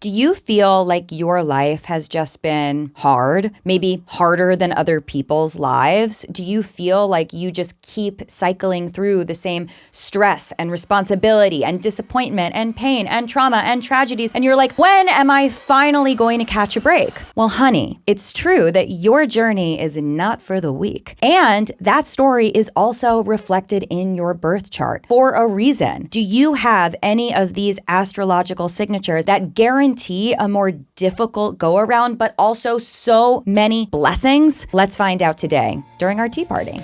Do you feel like your life has just been hard, maybe harder than other people's lives? Do you feel like you just keep cycling through the same stress and responsibility and disappointment and pain and trauma and tragedies? And you're like, when am I finally going to catch a break? Well, honey, it's true that your journey is not for the weak. And that story is also reflected in your birth chart for a reason. Do you have any of these astrological signatures that guarantee a more difficult go around, but also so many blessings? Let's find out today during our tea party.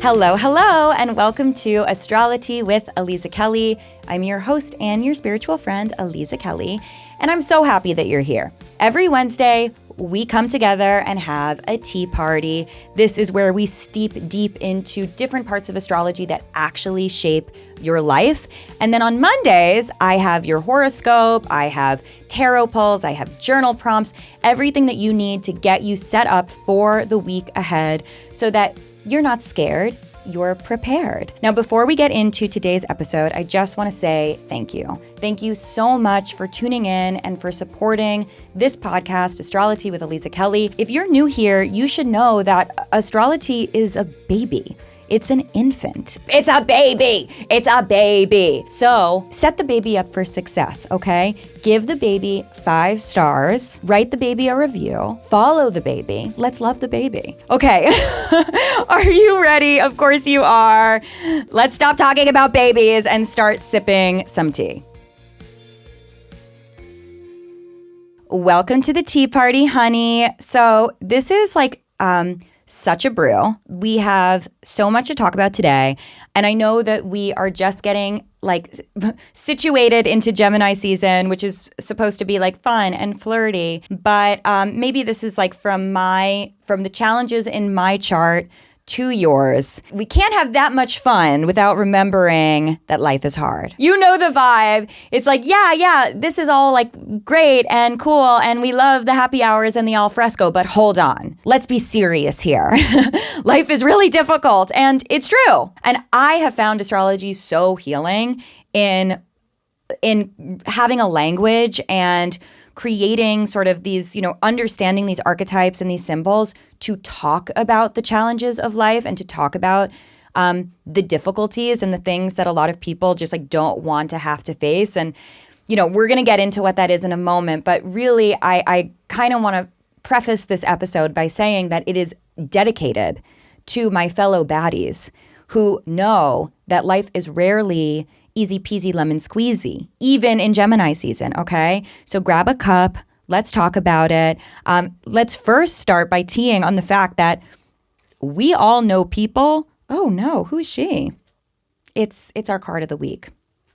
Hello, and welcome to AstroloTea with Aliza Kelly. I'm your host and your spiritual friend, Aliza Kelly, and I'm so happy that you're here. Every Wednesday, we come together and have a tea party. This is where we steep deep into different parts of astrology that actually shape your life. And then on Mondays, I have your horoscope, I have tarot pulls, I have journal prompts, everything that you need to get you set up for the week ahead so that you're not scared, you're prepared. Now, before we get into today's episode, I just want to say thank you. Thank you so much for tuning in and for supporting this podcast, AstroloTea with Aliza Kelly. If you're new here, you should know that AstroloTea is a baby. It's an infant. It's a baby. It's a baby. So set the baby up for success, okay? Give the baby 5 stars. Write the baby a review. Follow the baby. Let's love the baby. Okay. Are you ready? Of course you are. Let's stop talking about babies and start sipping some tea. Welcome to the tea party, honey. So this is like, such a brew. We have so much to talk about today. And I know that we are just getting like situated into Gemini season, which is supposed to be like fun and flirty. But maybe this is like from the challenges in my chart to yours. We can't have that much fun without remembering that life is hard. You know the vibe. It's like, yeah, this is all like great and cool and we love the happy hours and the al fresco, but hold on. Let's be serious here. Life is really difficult and it's true. And I have found astrology so healing in having a language and creating sort of these, understanding these archetypes and these symbols to talk about the challenges of life and to talk about the difficulties and the things that a lot of people just like don't want to have to face. And, we're going to get into what that is in a moment. But really, I kind of want to preface this episode by saying that it is dedicated to my fellow baddies who know that life is rarely easy peasy lemon squeezy, even in Gemini season, okay? So grab a cup, let's talk about it. Let's first start by teeing on the fact that we all know people. Oh no, who is she? It's our card of the week.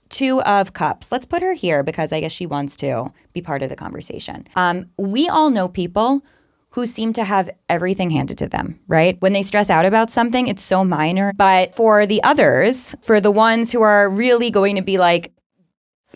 2 of Cups. Let's put her here because I guess she wants to be part of the conversation. We all know people who seem to have everything handed to them, right? When they stress out about something, it's so minor. But for the others, for the ones who are really going to be like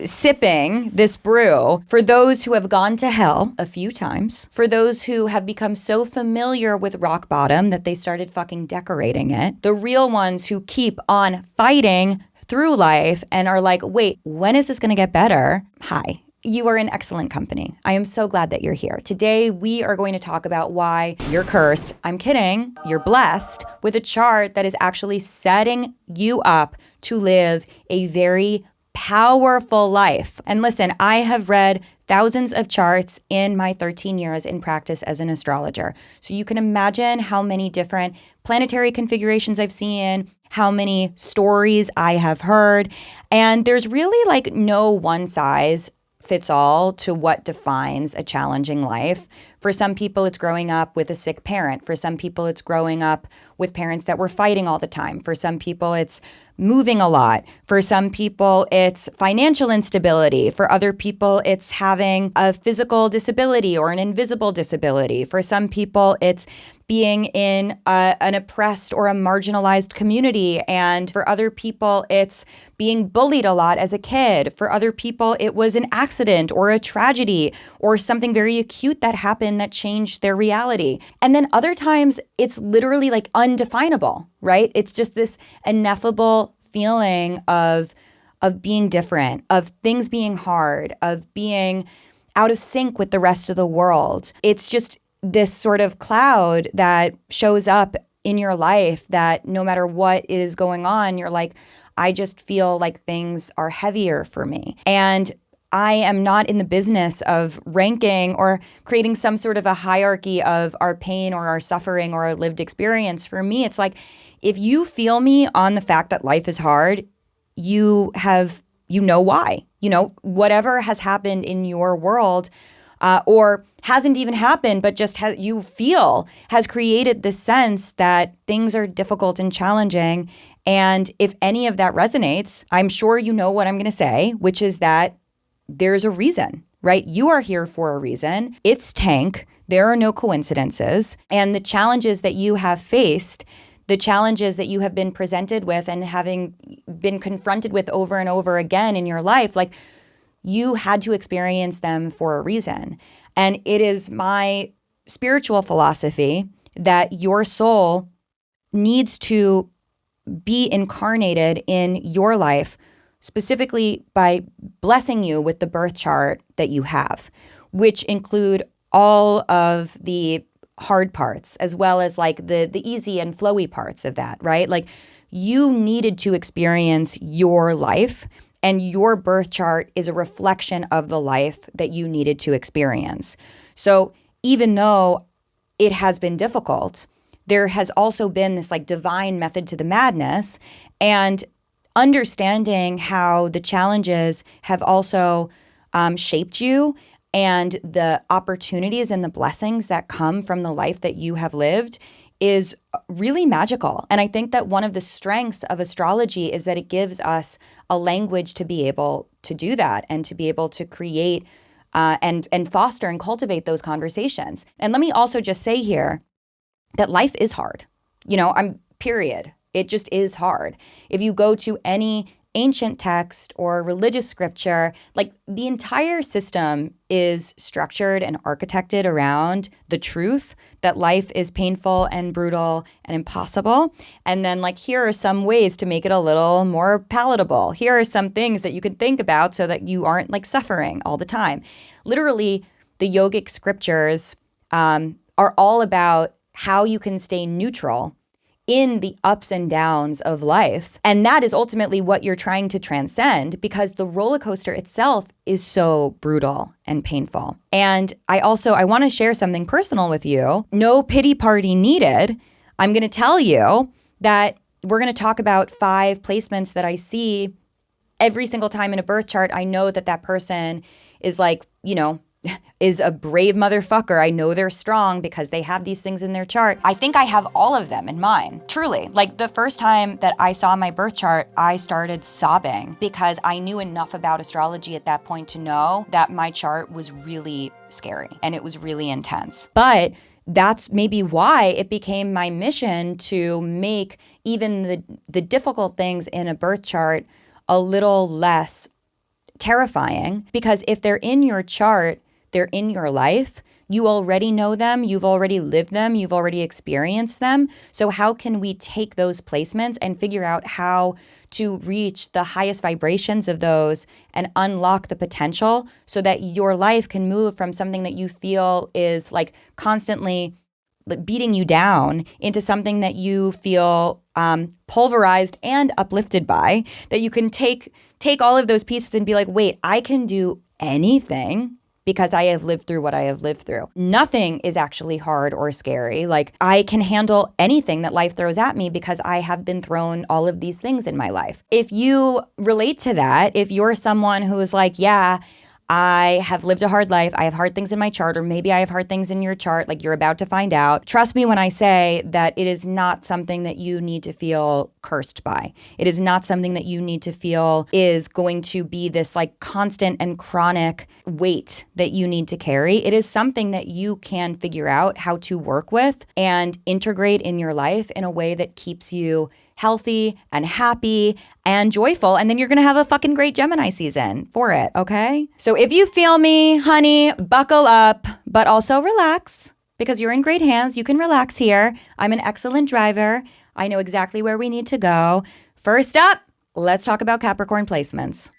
sipping this brew, for those who have gone to hell a few times, for those who have become so familiar with rock bottom that they started fucking decorating it, the real ones who keep on fighting through life and are like, wait, when is this going to get better? Hi. You are in excellent company. I am so glad that you're here. Today, we are going to talk about why you're cursed. I'm kidding. You're blessed with a chart that is actually setting you up to live a very powerful life. And listen, I have read thousands of charts in my 13 years in practice as an astrologer. So you can imagine how many different planetary configurations I've seen, how many stories I have heard. And there's really like no one size fits all to what defines a challenging life. For some people, it's growing up with a sick parent. For some people, it's growing up with parents that were fighting all the time. For some people, it's moving a lot. For some people, it's financial instability. For other people, it's having a physical disability or an invisible disability. For some people, it's being in an oppressed or a marginalized community. And for other people, it's being bullied a lot as a kid. For other people, it was an accident or a tragedy or something very acute that happened happen that change their reality. And then other times it's literally like undefinable, right? It's just this ineffable feeling of being different, of things being hard, of being out of sync with the rest of the world. It's just this sort of cloud that shows up in your life that no matter what is going on, you're like, I just feel like things are heavier for me. And I am not in the business of ranking or creating some sort of a hierarchy of our pain or our suffering or our lived experience. For me, it's like, if you feel me on the fact that life is hard, you know why. Whatever has happened in your world or hasn't even happened, but just you feel has created this sense that things are difficult and challenging. And if any of that resonates, I'm sure you know what I'm going to say, which is that there's a reason, right? You are here for a reason. It's TANC. There are no coincidences. And the challenges that you have faced, the challenges that you have been presented with and having been confronted with over and over again in your life, like you had to experience them for a reason. And it is my spiritual philosophy that your soul needs to be incarnated in your life, specifically by blessing you with the birth chart that you have, which include all of the hard parts as well as like the easy and flowy parts of that, right? Like you needed to experience your life, and your birth chart is a reflection of the life that you needed to experience. So even though it has been difficult, there has also been this like divine method to the madness, and understanding how the challenges have also shaped you and the opportunities and the blessings that come from the life that you have lived is really magical. And I think that one of the strengths of astrology is that it gives us a language to be able to do that and to be able to create and foster and cultivate those conversations. And let me also just say here that life is hard. Period. It just is hard. If you go to any ancient text or religious scripture, like the entire system is structured and architected around the truth that life is painful and brutal and impossible. And then like, here are some ways to make it a little more palatable. Here are some things that you can think about so that you aren't like suffering all the time. Literally, the yogic scriptures are all about how you can stay neutral in the ups and downs of life. And that is ultimately what you're trying to transcend, because the roller coaster itself is so brutal and painful. And I want to share something personal with you. No pity party needed. I'm going to tell you that we're going to talk about 5 placements that I see every single time in a birth chart. I know that person is like, is a brave motherfucker. I know they're strong because they have these things in their chart. I think I have all of them in mine, truly. Like the first time that I saw my birth chart, I started sobbing because I knew enough about astrology at that point to know that my chart was really scary and it was really intense. But that's maybe why it became my mission to make even the difficult things in a birth chart a little less terrifying, because if they're in your chart, they're in your life. You already know them. You've already lived them. You've already experienced them. So how can we take those placements and figure out how to reach the highest vibrations of those and unlock the potential so that your life can move from something that you feel is like constantly beating you down into something that you feel pulverized and uplifted by, that you can take all of those pieces and be like, wait, I can do anything because I have lived through what I have lived through. Nothing is actually hard or scary. Like I can handle anything that life throws at me because I have been thrown all of these things in my life. If you relate to that, if you're someone who is like, yeah, I have lived a hard life, I have hard things in my chart, or maybe I have hard things in your chart, like you're about to find out. Trust me when I say that it is not something that you need to feel cursed by. It is not something that you need to feel is going to be this like constant and chronic weight that you need to carry. It is something that you can figure out how to work with and integrate in your life in a way that keeps you healthy and happy and joyful. And then you're going to have a fucking great Gemini season for it. Okay. So if you feel me, honey, buckle up, but also relax because you're in great hands. You can relax here. I'm an excellent driver. I know exactly where we need to go. First up, let's talk about Capricorn placements.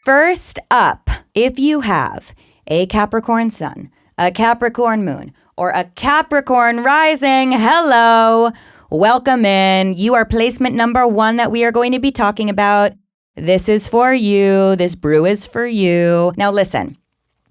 First up, if you have a Capricorn sun, a Capricorn moon, or a Capricorn rising, hello, welcome in. You are placement number 1 that we are going to be talking about. This is for you. This brew is for you. Now listen,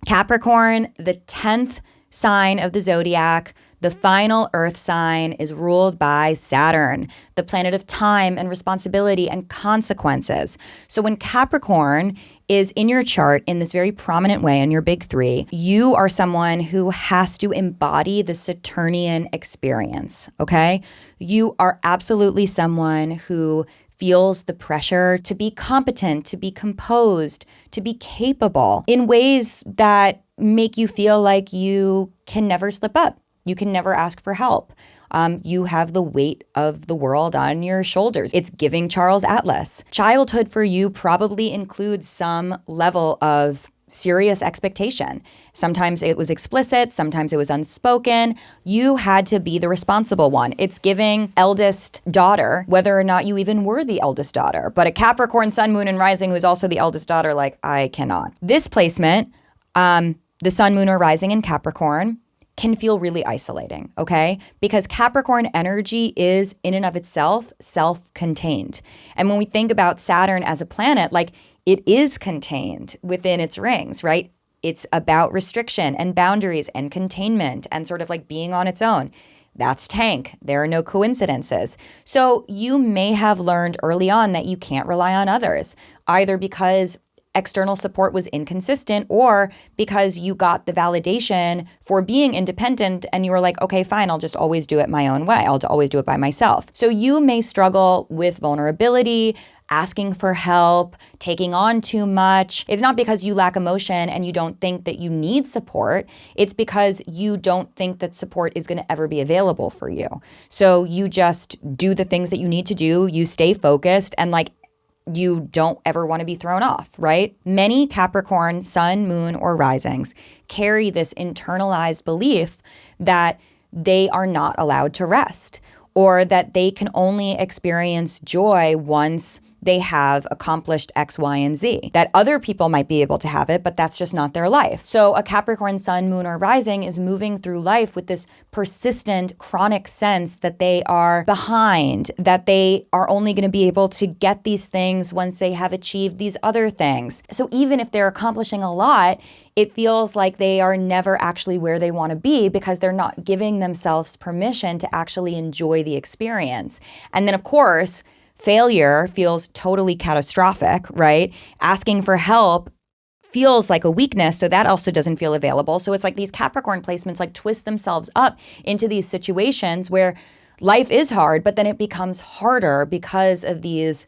Capricorn, the 10th sign of the zodiac, the final earth sign, is ruled by Saturn, the planet of time and responsibility and consequences. So when Capricorn is in your chart in this very prominent way in your big 3, you are someone who has to embody the Saturnian experience, okay? You are absolutely someone who feels the pressure to be competent, to be composed, to be capable in ways that make you feel like you can never slip up. You can never ask for help. You have the weight of the world on your shoulders. It's giving Charles Atlas. Childhood for you probably includes some level of serious expectation. Sometimes it was explicit, sometimes it was unspoken. You had to be the responsible one. It's giving eldest daughter, whether or not you even were the eldest daughter. But a Capricorn sun, moon, and rising who's also the eldest daughter, like, I cannot. This placement, the sun, moon, or rising in Capricorn, can feel really isolating, okay? Because Capricorn energy is in and of itself self-contained. And when we think about Saturn as a planet, like it is contained within its rings, right? It's about restriction and boundaries and containment and sort of like being on its own. That's TANC. There are no coincidences. So you may have learned early on that you can't rely on others, either because external support was inconsistent or because you got the validation for being independent and you were like, okay, fine, I'll just always do it my own way. I'll always do it by myself. So you may struggle with vulnerability, asking for help, taking on too much. It's not because you lack emotion and you don't think that you need support. It's because you don't think that support is going to ever be available for you. So you just do the things that you need to do. You stay focused and like, you don't ever want to be thrown off, right? Many Capricorn sun, moon, or risings carry this internalized belief that they are not allowed to rest or that they can only experience joy once they have accomplished X, Y, and Z. That other people might be able to have it, but that's just not their life. So a Capricorn sun, moon, or rising is moving through life with this persistent, chronic sense that they are behind, that they are only going to be able to get these things once they have achieved these other things. So even if they're accomplishing a lot, it feels like they are never actually where they want to be because they're not giving themselves permission to actually enjoy the experience. And then, of course, failure feels totally catastrophic, right? Asking for help feels like a weakness, so that also doesn't feel available. So it's like these Capricorn placements like twist themselves up into these situations where life is hard, but then it becomes harder because of these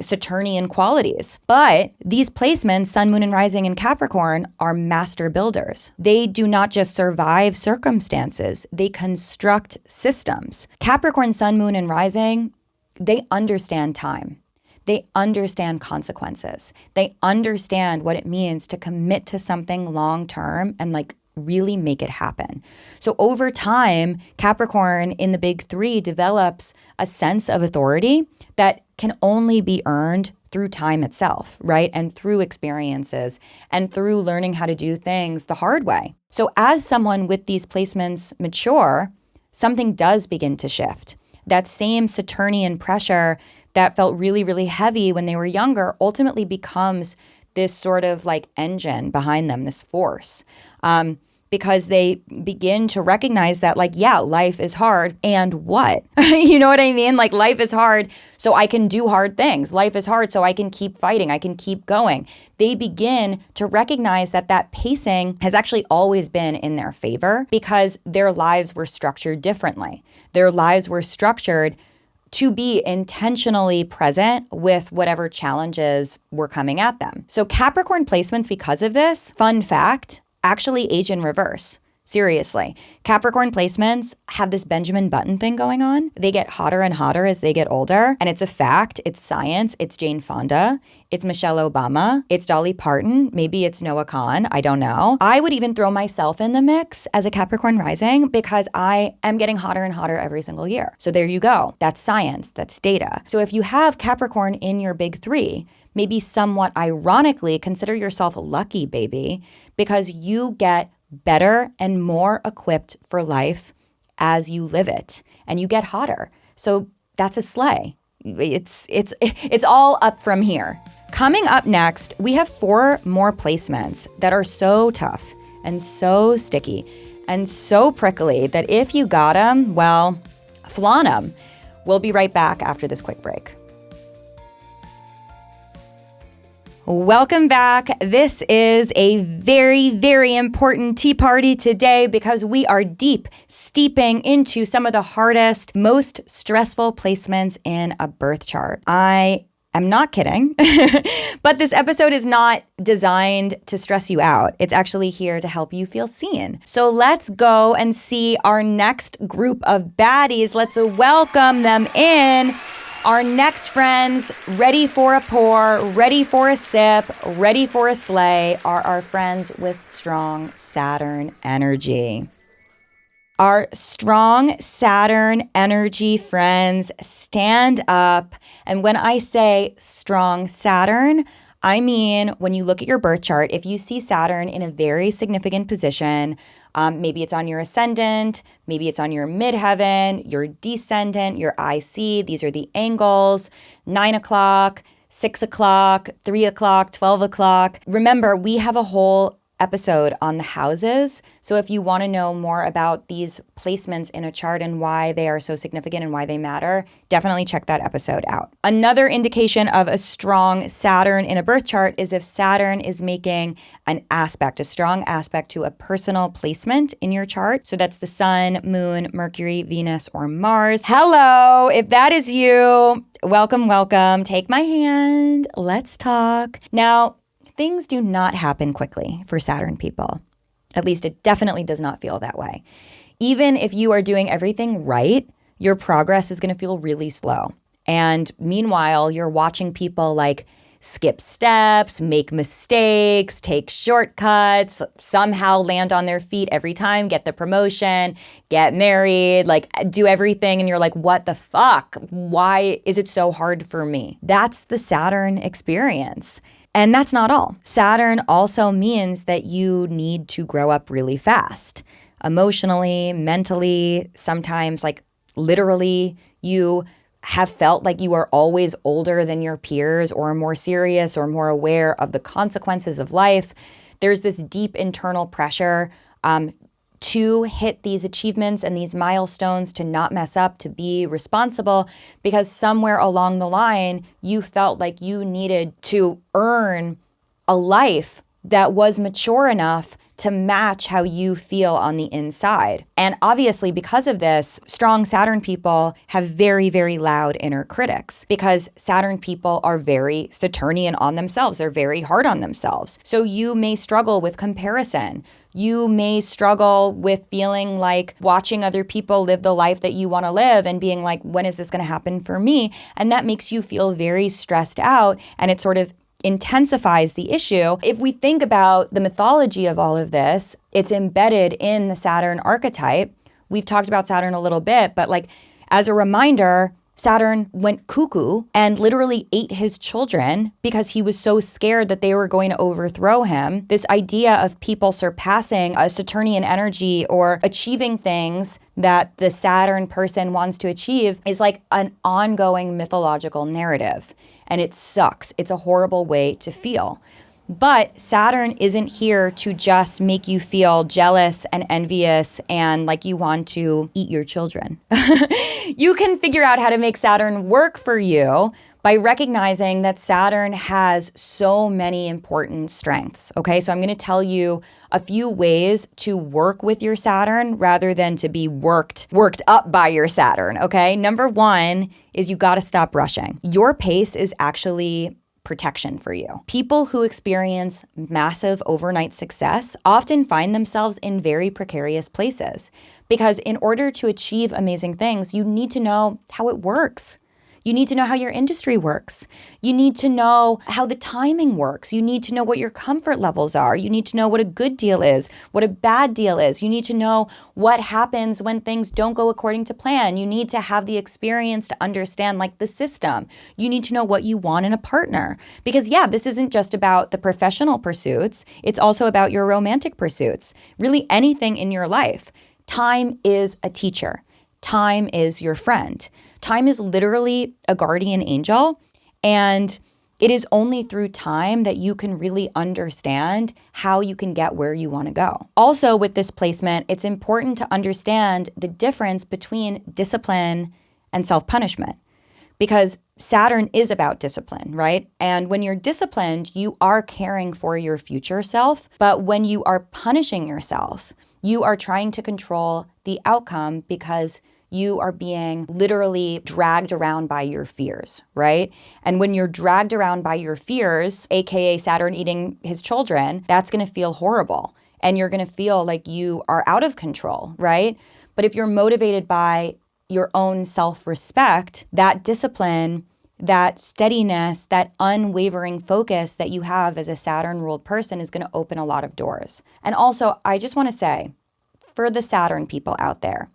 Saturnian qualities. But these placements, sun, moon, and rising in Capricorn, are master builders. They do not just survive circumstances, they construct systems. Capricorn, sun, moon, and rising, they understand time. They understand consequences. They understand what it means to commit to something long term and like really make it happen. So over time, Capricorn in the big 3 develops a sense of authority that can only be earned through time itself, right? And through experiences and through learning how to do things the hard way. So as someone with these placements mature, something does begin to shift. That same Saturnian pressure that felt really, really heavy when they were younger ultimately becomes this sort of like engine behind them, this force. Because they begin to recognize that like, yeah, life is hard. And what? You know what I mean? Like life is hard, so I can do hard things. Life is hard, so I can keep fighting. I can keep going. They begin to recognize that that pacing has actually always been in their favor because their lives were structured differently. Their lives were structured to be intentionally present with whatever challenges were coming at them. So Capricorn placements, because of this, fun fact, actually age in reverse. Seriously, Capricorn placements have this Benjamin Button thing going on. They get hotter and hotter as they get older. And it's a fact. It's science. It's Jane Fonda. It's Michelle Obama. It's Dolly Parton. Maybe it's Noah Kahan. I don't know. I would even throw myself in the mix as a Capricorn rising because I am getting hotter and hotter every single year. So there you go. That's science. That's data. So if you have Capricorn in your big three, maybe somewhat ironically, consider yourself lucky, baby, because you get better and more equipped for life as you live it, and you get hotter. So that's a sleigh. It's all up from here. Coming up next, we have 4 more placements that are so tough and so sticky and so prickly that if you got them, well, flaunt them. We'll be right back after this quick break. Welcome back. This is a very, very important tea party today because we are steeping into some of the hardest, most stressful placements in a birth chart. I am not kidding, but this episode is not designed to stress you out. It's actually here to help you feel seen. So let's go and see our next group of baddies. Let's welcome them in. Our next friends, ready for a pour, ready for a sip, ready for a sleigh, are our friends with strong Saturn energy. Our strong Saturn energy friends, stand up. And when I say strong Saturn, I mean, when you look at your birth chart, if you see Saturn in a very significant position, maybe it's on your ascendant, maybe it's on your midheaven, your descendant, your IC, these are the angles, 9 o'clock, 6 o'clock, 3 o'clock, 12 o'clock. Remember, we have a whole episode on the houses. So if you want to know more about these placements in a chart and why they are so significant and why they matter, definitely check that episode out. Another indication of a strong Saturn in a birth chart is if Saturn is making an aspect, a strong aspect to a personal placement in your chart. So that's the Sun, Moon, Mercury, Venus, or Mars. Hello, if that is you, welcome, welcome. Take my hand. Let's talk. Now, things do not happen quickly for Saturn people. At least it definitely does not feel that way. Even if you are doing everything right, your progress is going to feel really slow. And meanwhile, you're watching people like skip steps, make mistakes, take shortcuts, somehow land on their feet every time, get the promotion, get married, like do everything. And you're like, what the fuck? Why is it so hard for me? That's the Saturn experience. And that's not all. Saturn also means that you need to grow up really fast. Emotionally, mentally, sometimes like literally, you have felt like you are always older than your peers or more serious or more aware of the consequences of life. There's this deep internal pressure to hit these achievements and these milestones, to not mess up, to be responsible, because somewhere along the line, you felt like you needed to earn a life that was mature enough to match how you feel on the inside. And obviously, because of this, strong Saturn people have very, very loud inner critics because Saturn people are very Saturnian on themselves. They're very hard on themselves. So you may struggle with comparison. You may struggle with feeling like watching other people live the life that you want to live and being like, when is this going to happen for me? And that makes you feel very stressed out, and it sort of intensifies the issue. If we think about the mythology of all of this, it's embedded in the Saturn archetype. We've talked about Saturn a little bit, but like as a reminder, Saturn went cuckoo and literally ate his children because he was so scared that they were going to overthrow him. This idea of people surpassing a Saturnian energy or achieving things that the Saturn person wants to achieve is like an ongoing mythological narrative. And it sucks. It's a horrible way to feel. But Saturn isn't here to just make you feel jealous and envious and like you want to eat your children. You can figure out how to make Saturn work for you by recognizing that Saturn has so many important strengths. Okay, so I'm going to tell you a few ways to work with your Saturn rather than to be worked up by your Saturn. Okay, number one is you got to stop rushing. Your pace is actually protection for you. People who experience massive overnight success often find themselves in very precarious places because in order to achieve amazing things, you need to know how it works. You need to know how your industry works. You need to know how the timing works. You need to know what your comfort levels are. You need to know what a good deal is, what a bad deal is. You need to know what happens when things don't go according to plan. You need to have the experience to understand like the system. You need to know what you want in a partner. Because yeah, this isn't just about the professional pursuits. It's also about your romantic pursuits. Really anything in your life. Time is a teacher. Time is your friend. Time is literally a guardian angel, and it is only through time that you can really understand how you can get where you want to go. Also, with this placement, it's important to understand the difference between discipline and self-punishment, because Saturn is about discipline, right? And when you're disciplined, you are caring for your future self, but when you are punishing yourself, you are trying to control the outcome because you are being literally dragged around by your fears, right? And when you're dragged around by your fears, AKA Saturn eating his children, that's going to feel horrible. And you're going to feel like you are out of control, right? But if you're motivated by your own self-respect, that discipline, that steadiness, that unwavering focus that you have as a Saturn-ruled person is going to open a lot of doors. And also, I just want to say, for the Saturn people out there,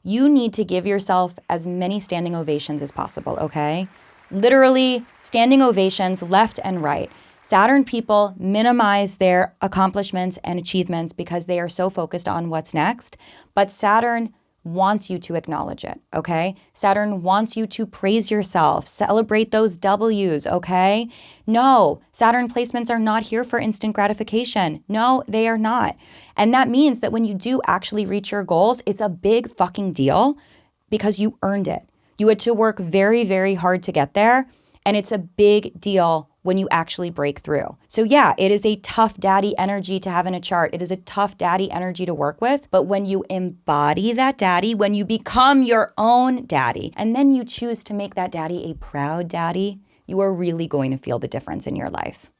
you need to give yourself as many standing ovations as possible, okay? Literally, standing ovations left and right. Saturn people minimize their accomplishments and achievements because they are so focused on what's next, but Saturn wants you to acknowledge it, okay? Saturn wants you to praise yourself, celebrate those W's, okay? No, Saturn placements are not here for instant gratification. No, they are not. And that means that when you do actually reach your goals, it's a big fucking deal because you earned it. You had to work very, very hard to get there, and it's a big deal when you actually break through. So yeah, it is a tough daddy energy to have in a chart. It is a tough daddy energy to work with. But when you embody that daddy, when you become your own daddy, and then you choose to make that daddy a proud daddy, you are really going to feel the difference in your life.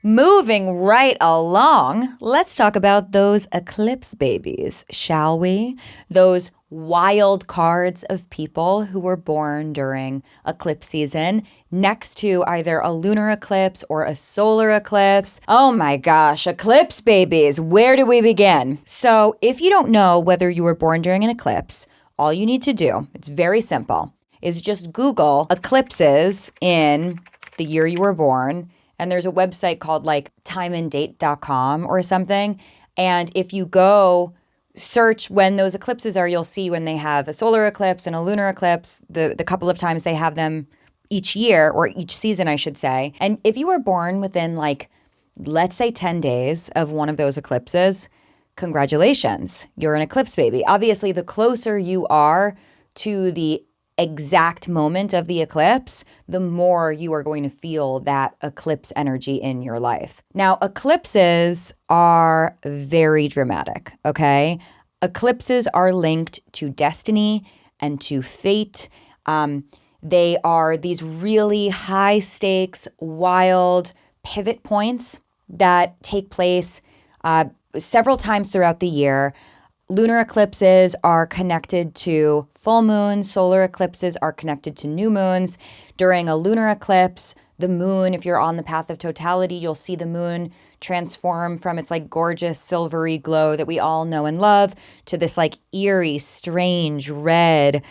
Moving right along, let's talk about those eclipse babies, shall we? Those wild cards of people who were born during eclipse season next to either a lunar eclipse or a solar eclipse. Oh my gosh, eclipse babies, where do we begin? So if you don't know whether you were born during an eclipse, all you need to do, it's very simple, is just Google eclipses in the year you were born. And there's a website called like timeanddate.com or something. And if you go search when those eclipses are, you'll see when they have a solar eclipse and a lunar eclipse, the couple of times they have them each year or each season, I should say. And if you were born within like, let's say 10 days of one of those eclipses, congratulations, you're an eclipse baby. Obviously, the closer you are to the exact moment of the eclipse, the more you are going to feel that eclipse energy in your life. Now, eclipses are very dramatic, okay? Eclipses are linked to destiny and to fate. They are these really high stakes, wild pivot points that take place several times throughout the year. Lunar eclipses are connected to full moons. Solar eclipses are connected to new moons. During a lunar eclipse, the moon, if you're on the path of totality, you'll see the moon transform from its like gorgeous silvery glow that we all know and love to this like eerie, strange, red,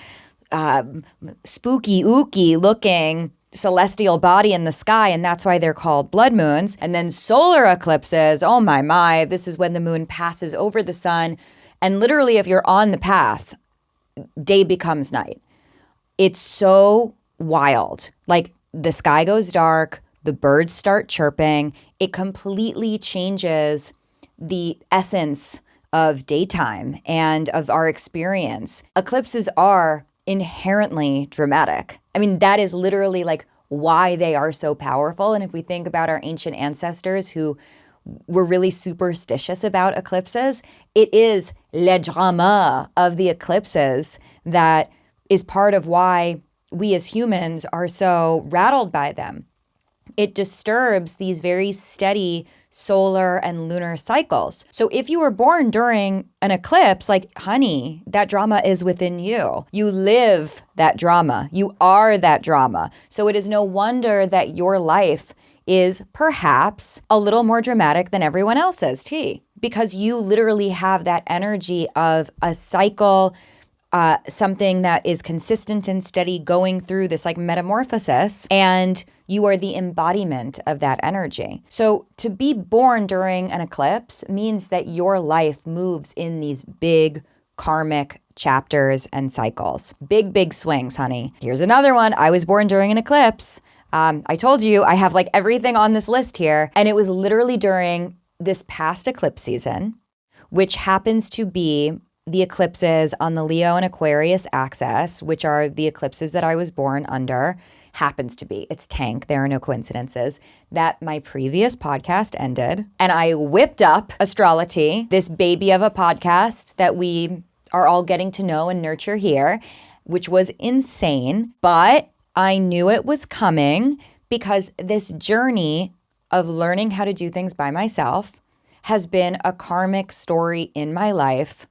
spooky, ooky looking celestial body in the sky, and that's why they're called blood moons. And then solar eclipses, oh my, this is when the moon passes over the sun. And literally, if you're on the path, day becomes night. It's so wild. Like the sky goes dark, the birds start chirping. It completely changes the essence of daytime and of our experience. Eclipses are inherently dramatic. I mean, that is literally like why they are so powerful. And if we think about our ancient ancestors who were really superstitious about eclipses, it is le drama of the eclipses that is part of why we as humans are so rattled by them. It disturbs these very steady solar and lunar cycles. So if you were born during an eclipse, like, honey, that drama is within you. You live that drama. You are that drama. So it is no wonder that your life is perhaps a little more dramatic than everyone else's, because you literally have that energy of a cycle, something that is consistent and steady going through this like metamorphosis, and you are the embodiment of that energy. So to be born during an eclipse means that your life moves in these big karmic chapters and cycles. Big, big swings, honey. Here's another one. I was born during an eclipse. I told you I have like everything on this list here, and it was literally during this past eclipse season, which happens to be the eclipses on the Leo and Aquarius axis, which are the eclipses that I was born under. Happens to be. It's TANC. There are no coincidences. That my previous podcast ended, and I whipped up AstroloTea, this baby of a podcast that we are all getting to know and nurture here, which was insane. But I knew it was coming because this journey of learning how to do things by myself has been a karmic story in my life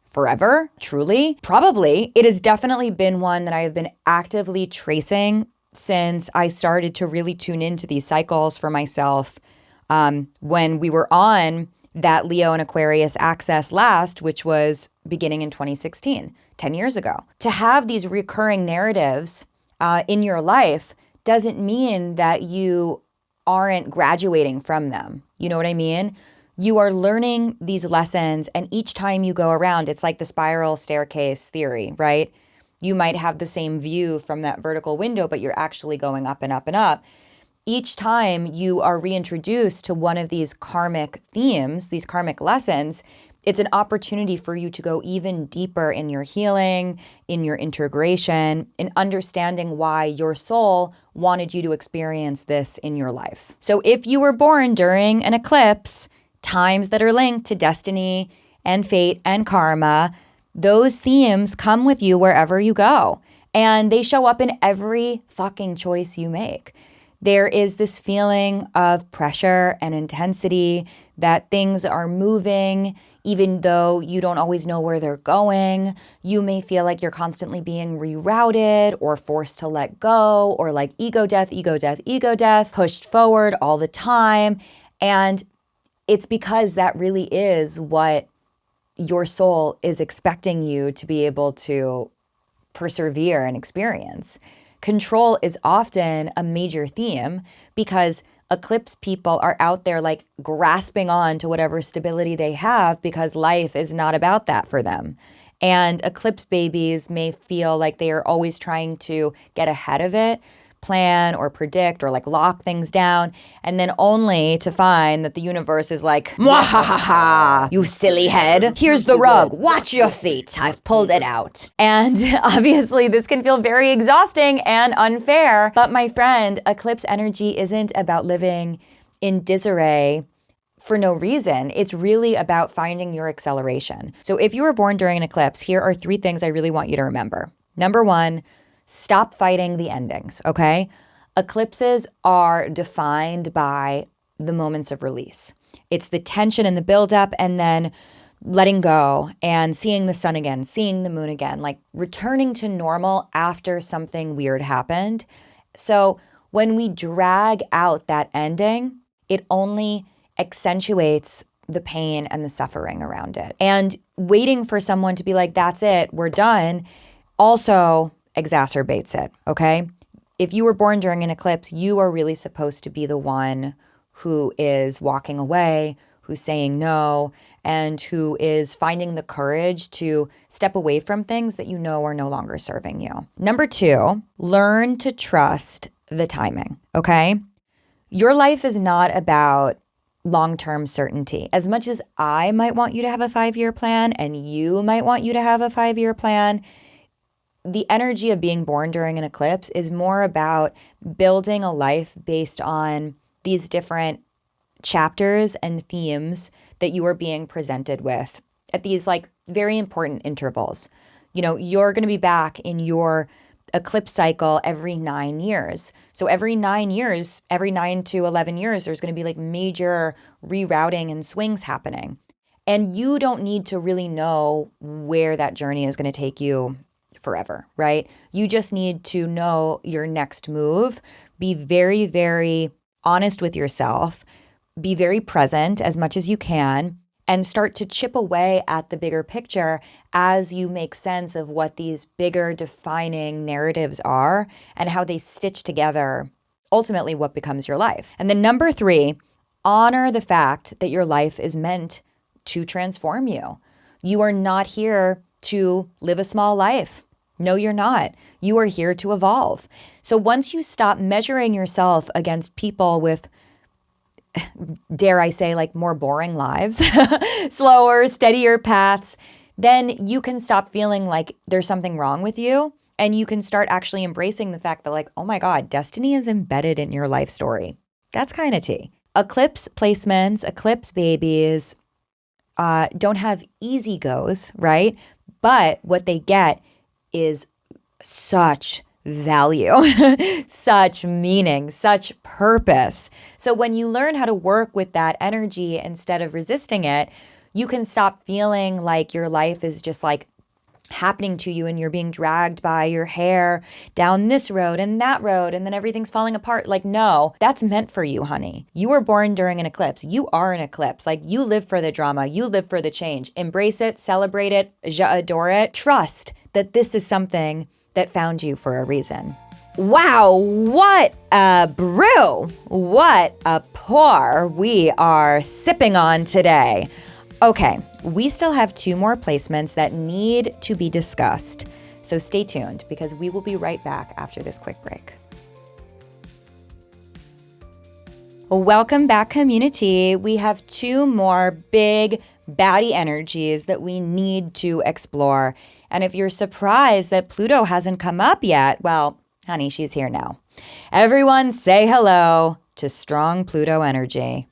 forever, truly. Probably. It has definitely been one that I have been actively tracing since I started to really tune into these cycles for myself when we were on that Leo and Aquarius axis last, which was beginning in 2016, 10 years ago. To have these recurring narratives in your life doesn't mean that you aren't graduating from them. You know what I mean? You are learning these lessons, and each time you go around, it's like the spiral staircase theory, right? You might have the same view from that vertical window, but you're actually going up and up and up. Each time you are reintroduced to one of these karmic themes, these karmic lessons, it's an opportunity for you to go even deeper in your healing, in your integration, in understanding why your soul wanted you to experience this in your life. So if you were born during an eclipse, times that are linked to destiny and fate and karma, those themes come with you wherever you go. And they show up in every fucking choice you make. There is this feeling of pressure and intensity that things are moving, even though you don't always know where they're going. You may feel like you're constantly being rerouted or forced to let go, or like ego death, pushed forward all the time. And it's because that really is what your soul is expecting you to be able to persevere and experience. Control is often a major theme because eclipse people are out there like grasping on to whatever stability they have because life is not about that for them. And eclipse babies may feel like they are always trying to get ahead of it, plan or predict or like lock things down, and then only to find that the universe is like, mwahaha, you silly head. Here's the rug. Watch your feet. I've pulled it out. And obviously this can feel very exhausting and unfair. But my friend, eclipse energy isn't about living in disarray for no reason. It's really about finding your acceleration. So if you were born during an eclipse, here are 3 things I really want you to remember. Number 1, stop fighting the endings, okay? Eclipses are defined by the moments of release. It's the tension and the buildup and then letting go and seeing the sun again, seeing the moon again, like returning to normal after something weird happened. So when we drag out that ending, it only accentuates the pain and the suffering around it. And waiting for someone to be like, that's it, we're done, also exacerbates it, okay? If you were born during an eclipse, you are really supposed to be the one who is walking away, who's saying no, and who is finding the courage to step away from things that you know are no longer serving you. Number 2, learn to trust the timing, okay? Your life is not about long-term certainty. As much as I might want you to have a 5-year plan and you might want you to have a 5-year plan, the energy of being born during an eclipse is more about building a life based on these different chapters and themes that you are being presented with at these like very important intervals. You know, you're going to be back in your eclipse cycle every 9 years. So every 9 years, every 9 to 11 years, there's going to be like major rerouting and swings happening. And you don't need to really know where that journey is going to take you forever, right? You just need to know your next move. Be very, very honest with yourself. Be very present as much as you can, and start to chip away at the bigger picture as you make sense of what these bigger defining narratives are and how they stitch together ultimately what becomes your life. And then number 3, honor the fact that your life is meant to transform you. You are not here to live a small life. No, you're not. You are here to evolve. So once you stop measuring yourself against people with, dare I say, like more boring lives, slower, steadier paths, then you can stop feeling like there's something wrong with you. And you can start actually embracing the fact that like, oh my God, destiny is embedded in your life story. That's kind of tea. Eclipse placements, eclipse babies don't have easy goes, right? But what they get is such value, such meaning, such purpose. So when you learn how to work with that energy instead of resisting it, you can stop feeling like your life is just like happening to you and you're being dragged by your hair down this road and that road and then everything's falling apart. Like, no, that's meant for you, honey. You were born during an eclipse. You are an eclipse. Like, you live for the drama. You live for the change. Embrace it, celebrate it, j'adore it. Trust that this is something that found you for a reason. Wow, what a brew. What a pour we are sipping on today. Okay, we still have 2 more placements that need to be discussed. So stay tuned because we will be right back after this quick break. Welcome back, community. We have 2 more big baddie energies that we need to explore. And if you're surprised that Pluto hasn't come up yet, well, honey, she's here now. Everyone say hello to strong Pluto energy.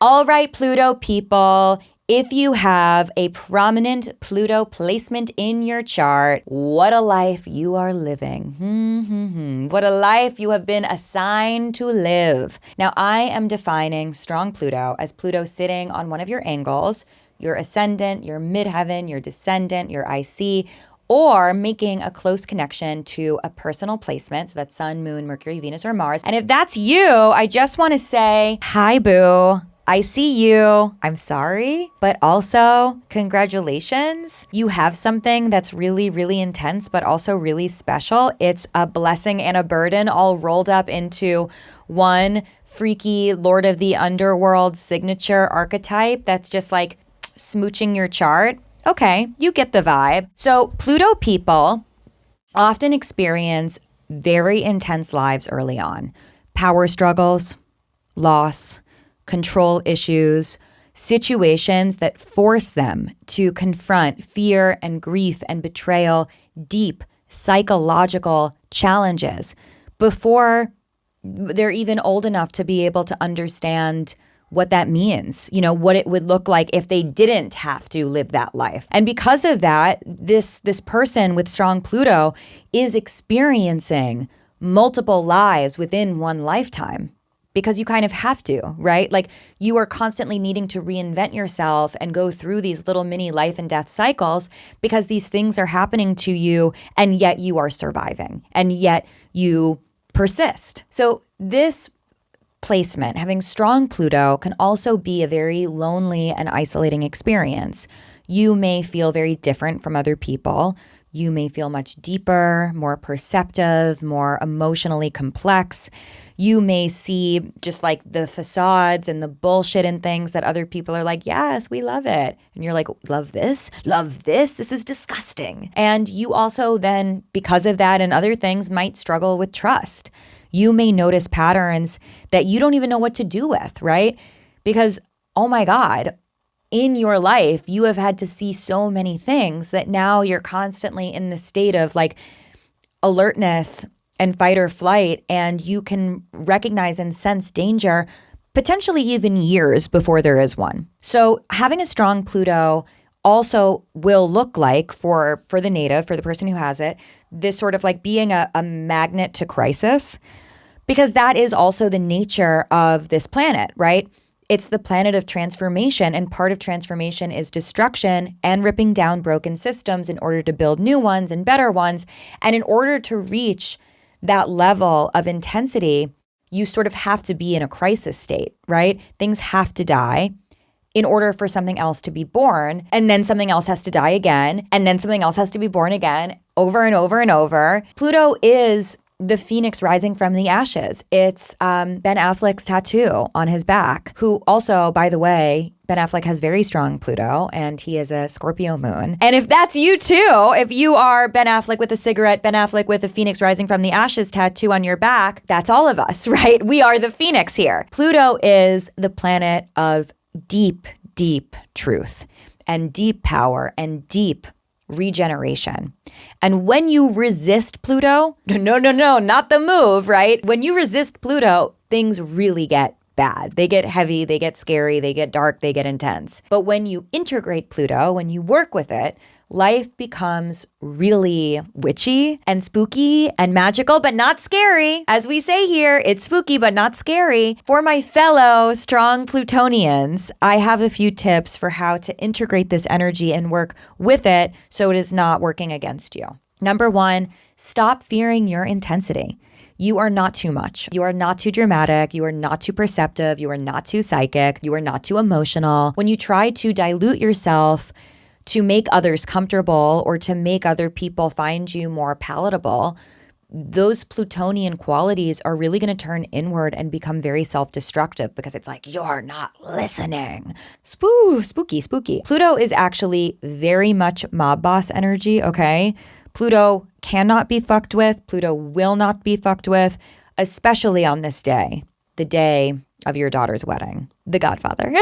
All right, Pluto people, if you have a prominent Pluto placement in your chart, what a life you are living. What a life you have been assigned to live. Now, I am defining strong Pluto as Pluto sitting on one of your angles, your ascendant, your midheaven, your descendant, your IC, or making a close connection to a personal placement. So that's Sun, Moon, Mercury, Venus, or Mars. And if that's you, I just want to say, hi, boo. I see you. I'm sorry, but also congratulations. You have something that's really, really intense, but also really special. It's a blessing and a burden all rolled up into one freaky Lord of the Underworld signature archetype that's just like smooching your chart. Okay, you get the vibe. So Pluto people often experience very intense lives early on. Power struggles, loss, control issues, situations that force them to confront fear and grief and betrayal, deep psychological challenges before they're even old enough to be able to understand what that means, you know, what it would look like if they didn't have to live that life. And because of that, this person with strong Pluto is experiencing multiple lives within one lifetime. Because you kind of have to, right? Like, you are constantly needing to reinvent yourself and go through these little mini life and death cycles because these things are happening to you and yet you are surviving and yet you persist. So this placement, having strong Pluto, can also be a very lonely and isolating experience. You may feel very different from other people. You may feel much deeper, more perceptive, more emotionally complex. You may see just like the facades and the bullshit and things that other people are like, yes, we love it. And you're like, love this? Love this? This is disgusting. And you also then, because of that and other things, might struggle with trust. You may notice patterns that you don't even know what to do with, right? Because, oh my God, in your life, you have had to see so many things that now you're constantly in the state of like alertness and fight or flight, and you can recognize and sense danger potentially even years before there is one. So having a strong Pluto also will look like for the native, for the person who has it, this sort of like being a magnet to crisis, because that is also the nature of this planet, right? It's the planet of transformation, and part of transformation is destruction and ripping down broken systems in order to build new ones and better ones. And in order to reach that level of intensity, you sort of have to be in a crisis state, right? Things have to die in order for something else to be born, and then something else has to die again, and then something else has to be born again, over and over and over. Pluto is the phoenix rising from the ashes. It's Ben Affleck's tattoo on his back, who also, by the way, Ben Affleck has very strong Pluto, and he is a Scorpio moon. And if that's you too, if you are Ben Affleck with a cigarette, Ben Affleck with a phoenix rising from the ashes tattoo on your back, that's all of us, right? We are the phoenix here. Pluto is the planet of deep, deep truth and deep power and deep regeneration. And when you resist Pluto, no, not the move, right? When you resist Pluto, things really get bad. They get heavy, they get scary, they get dark, they get intense. But when you integrate Pluto, when you work with it, life becomes really witchy and spooky and magical, but not scary. As we say here, it's spooky, but not scary. For my fellow strong Plutonians, I have a few tips for how to integrate this energy and work with it so it is not working against you. Number one, stop fearing your intensity. You are not too much. You are not too dramatic. You are not too perceptive. You are not too psychic. You are not too emotional. When you try to dilute yourself to make others comfortable or to make other people find you more palatable, those Plutonian qualities are really going to turn inward and become very self-destructive, because it's like, you're not listening. Spooky. Pluto is actually very much mob boss energy, okay? Pluto cannot be fucked with. Pluto will not be fucked with, especially on this day, the day of your daughter's wedding, the Godfather.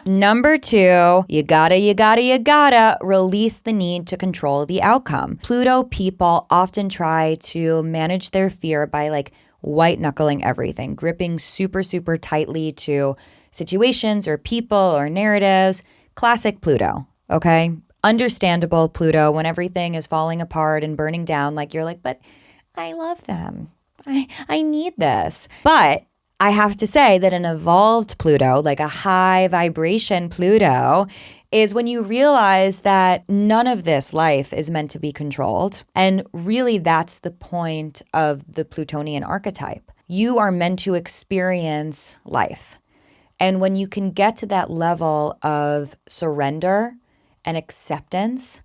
Number two, you gotta release the need to control the outcome. Pluto people often try to manage their fear by like white knuckling everything, gripping super, super tightly to situations or people or narratives. Classic Pluto, okay? Understandable Pluto, when everything is falling apart and burning down, like you're like, but I love them. I need this. But I have to say that an evolved Pluto, like a high vibration Pluto, is when you realize that none of this life is meant to be controlled. And really, that's the point of the Plutonian archetype. You are meant to experience life. And when you can get to that level of surrender and acceptance,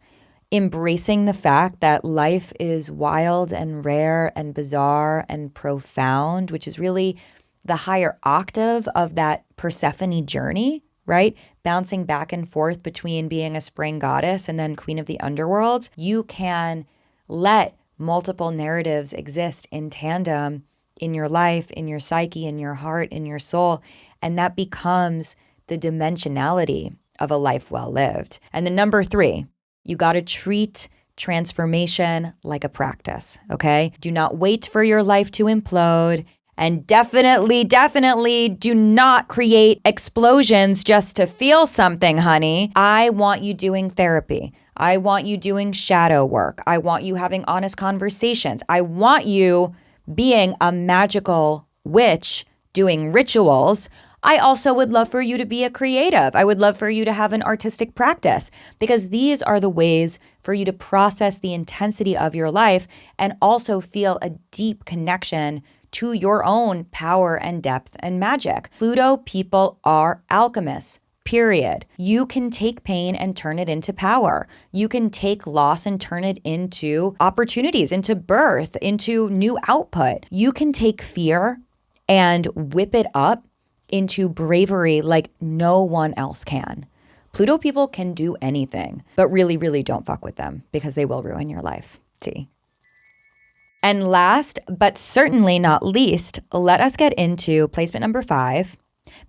embracing the fact that life is wild and rare and bizarre and profound, which is really the higher octave of that Persephone journey, right? Bouncing back and forth between being a spring goddess and then queen of the underworld, you can let multiple narratives exist in tandem in your life, in your psyche, in your heart, in your soul, and that becomes the dimensionality of a life well lived. And then number three, you got to treat transformation like a practice, okay? Do not wait for your life to implode. And definitely do not create explosions just to feel something, honey. I want you doing therapy. I want you doing shadow work. I want you having honest conversations. I want you being a magical witch doing rituals. I also would love for you to be a creative. I would love for you to have an artistic practice, because these are the ways for you to process the intensity of your life and also feel a deep connection to your own power and depth and magic. Pluto people are alchemists, period. You can take pain and turn it into power. You can take loss and turn it into opportunities, into birth, into new output. You can take fear and whip it up into bravery like no one else can. Pluto people can do anything, but really don't fuck with them, because they will ruin your life. T. And last, but certainly not least, let us get into placement number 5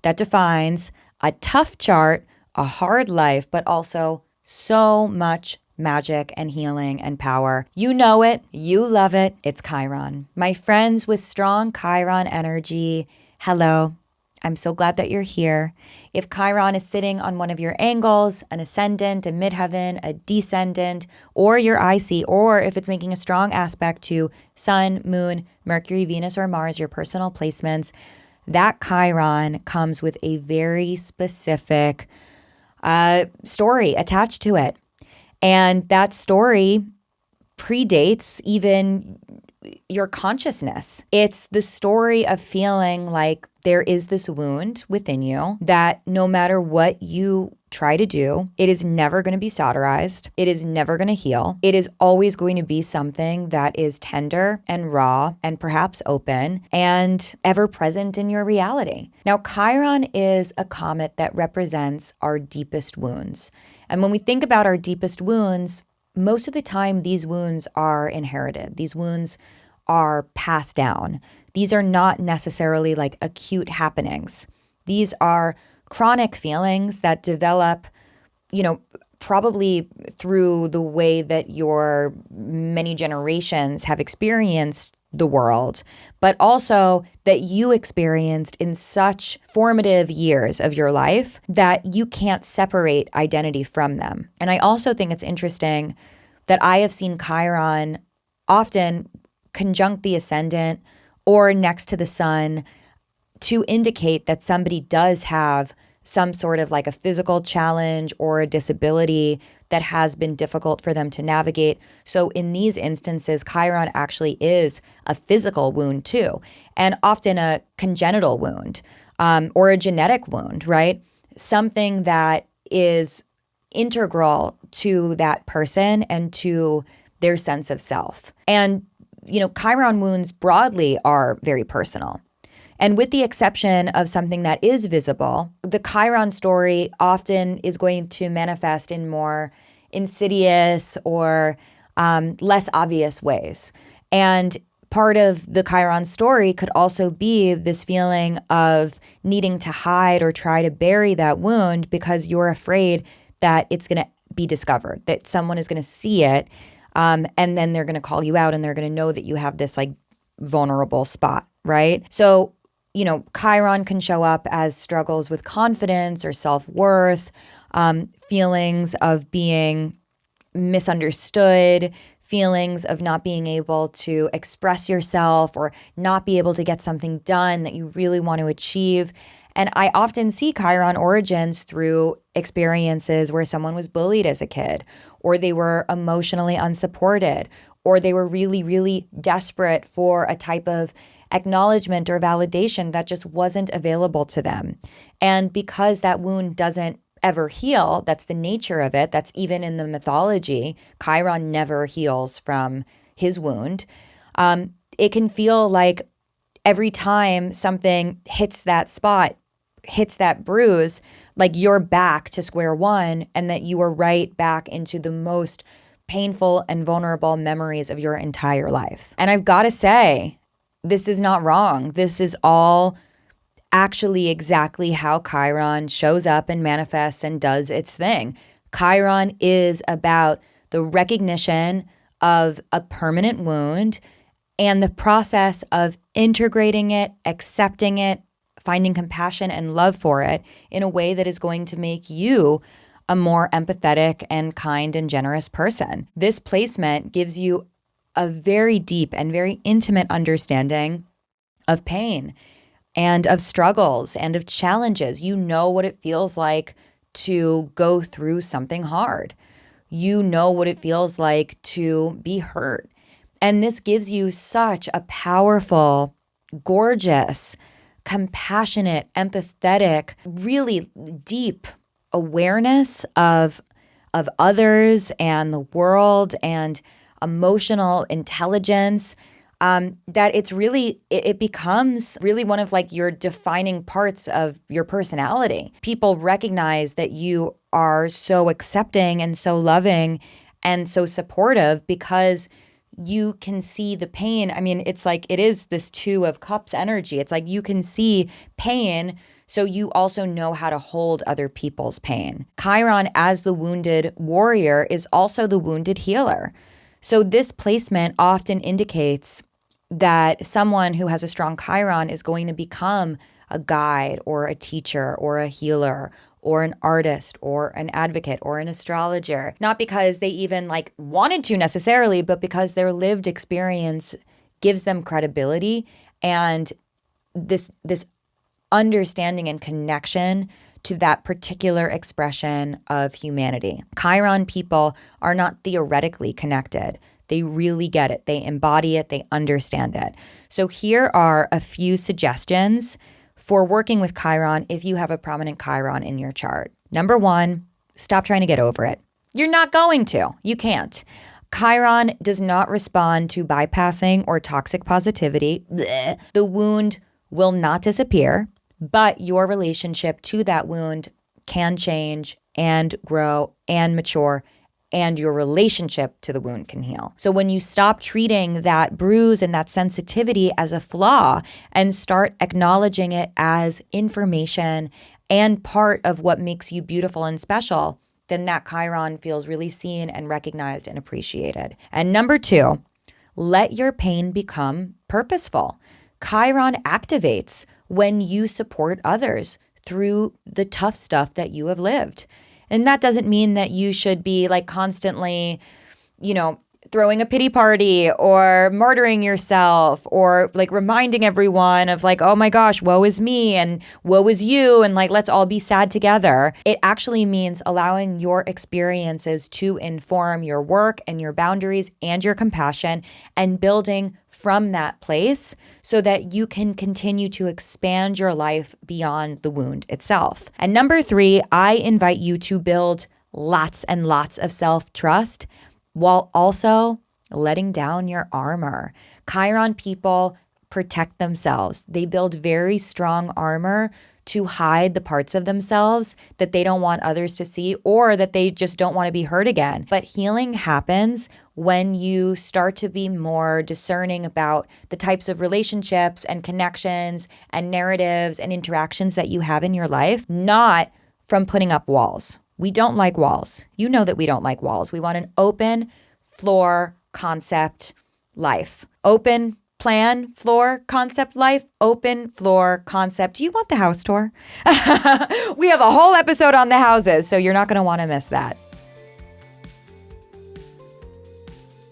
that defines a tough chart, a hard life, but also so much magic and healing and power. You know it. You love it. It's Chiron. My friends with strong Chiron energy, hello. I'm so glad that you're here. If Chiron is sitting on one of your angles, an ascendant, a midheaven, a descendant, or your IC, or if it's making a strong aspect to Sun, Moon, Mercury, Venus, or Mars, your personal placements, that Chiron comes with a very specific story attached to it. And that story predates even your consciousness. It's the story of feeling like there is this wound within you that no matter what you try to do, it is never going to be solderized. It is never going to heal. It is always going to be something that is tender and raw and perhaps open and ever present in your reality. Now, Chiron is a comet that represents our deepest wounds. And when we think about our deepest wounds, most of the time, these wounds are inherited. These wounds are passed down. These are not necessarily like acute happenings. These are chronic feelings that develop, probably through the way that your many generations have experienced the world, but also that you experienced in such formative years of your life that you can't separate identity from them. And I also think it's interesting that I have seen Chiron often conjunct the ascendant or next to the sun to indicate that somebody does have some sort of like a physical challenge or a disability that has been difficult for them to navigate. So in these instances, Chiron actually is a physical wound too, and often a congenital wound or a genetic wound, right? Something that is integral to that person and to their sense of self. And, Chiron wounds broadly are very personal. And with the exception of something that is visible, the Chiron story often is going to manifest in more insidious or less obvious ways. And part of the Chiron story could also be this feeling of needing to hide or try to bury that wound because you're afraid that it's going to be discovered, that someone is going to see it, and then they're going to call you out and they're going to know that you have this like vulnerable spot, right? So Chiron can show up as struggles with confidence or self-worth, feelings of being misunderstood, feelings of not being able to express yourself or not be able to get something done that you really want to achieve. And I often see Chiron origins through experiences where someone was bullied as a kid, or they were emotionally unsupported, or they were really, really desperate for a type of acknowledgement or validation that just wasn't available to them. And because that wound doesn't ever heal, that's the nature of it, that's even in the mythology, Chiron never heals from his wound. It can feel like every time something hits that spot, hits that bruise, like you're back to square one and that you are right back into the most painful and vulnerable memories of your entire life. And I've got to say, this is not wrong. This is all actually exactly how Chiron shows up and manifests and does its thing. Chiron is about the recognition of a permanent wound and the process of integrating it, accepting it, finding compassion and love for it in a way that is going to make you a more empathetic and kind and generous person. This placement gives you a very deep and very intimate understanding of pain and of struggles and of challenges. You know what it feels like to go through something hard. You know what it feels like to be hurt. And this gives you such a powerful, gorgeous, compassionate, empathetic, really deep awareness of others and the world and emotional intelligence, that it becomes really one of like your defining parts of your personality. People recognize that you are so accepting and so loving and so supportive because you can see the pain. I mean, it's like it is this Two of Cups energy. It's like you can see pain, so you also know how to hold other people's pain. Chiron, as the wounded warrior, is also the wounded healer. So this placement often indicates that someone who has a strong Chiron is going to become a guide or a teacher or a healer or an artist or an advocate or an astrologer. Not because they even like wanted to necessarily, but because their lived experience gives them credibility and this understanding and connection to that particular expression of humanity. Chiron people are not theoretically connected. They really get it. They embody it. They understand it. So here are a few suggestions for working with Chiron if you have a prominent Chiron in your chart. Number one, stop trying to get over it. You're not going to. You can't. Chiron does not respond to bypassing or toxic positivity. Blech. The wound will not disappear, but your relationship to that wound can change and grow and mature, and your relationship to the wound can heal. So when you stop treating that bruise and that sensitivity as a flaw and start acknowledging it as information and part of what makes you beautiful and special, then that Chiron feels really seen and recognized and appreciated. And number two, let your pain become purposeful. Chiron activates when you support others through the tough stuff that you have lived. And that doesn't mean that you should be like constantly, throwing a pity party or martyring yourself or like reminding everyone of like, oh my gosh, woe is me and woe is you. And like, let's all be sad together. It actually means allowing your experiences to inform your work and your boundaries and your compassion and building from that place so that you can continue to expand your life beyond the wound itself. And number three, I invite you to build lots and lots of self-trust while also letting down your armor. Chiron people protect themselves. They build very strong armor to hide the parts of themselves that they don't want others to see or that they just don't want to be hurt again. But healing happens when you start to be more discerning about the types of relationships and connections and narratives and interactions that you have in your life, not from putting up walls. We don't like walls. You know that we don't like walls. We want an open floor concept life. Open plan, floor, concept life, open floor concept. Do you want the house tour? We have a whole episode on the houses, so you're not going to want to miss that.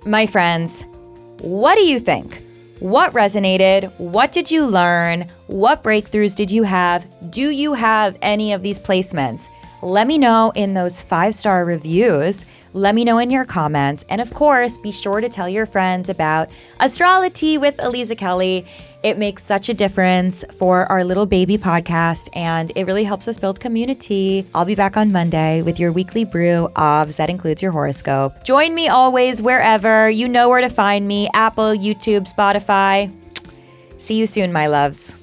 My friends, what do you think? What resonated? What did you learn? What breakthroughs did you have? Do you have any of these placements? Let me know in those 5-star reviews. Let me know in your comments. And of course, be sure to tell your friends about AstroloTea with Aliza Kelly. It makes such a difference for our little baby podcast, and it really helps us build community. I'll be back on Monday with your weekly brew OBS that includes your horoscope. Join me always wherever. You know where to find me: Apple, YouTube, Spotify. See you soon, my loves.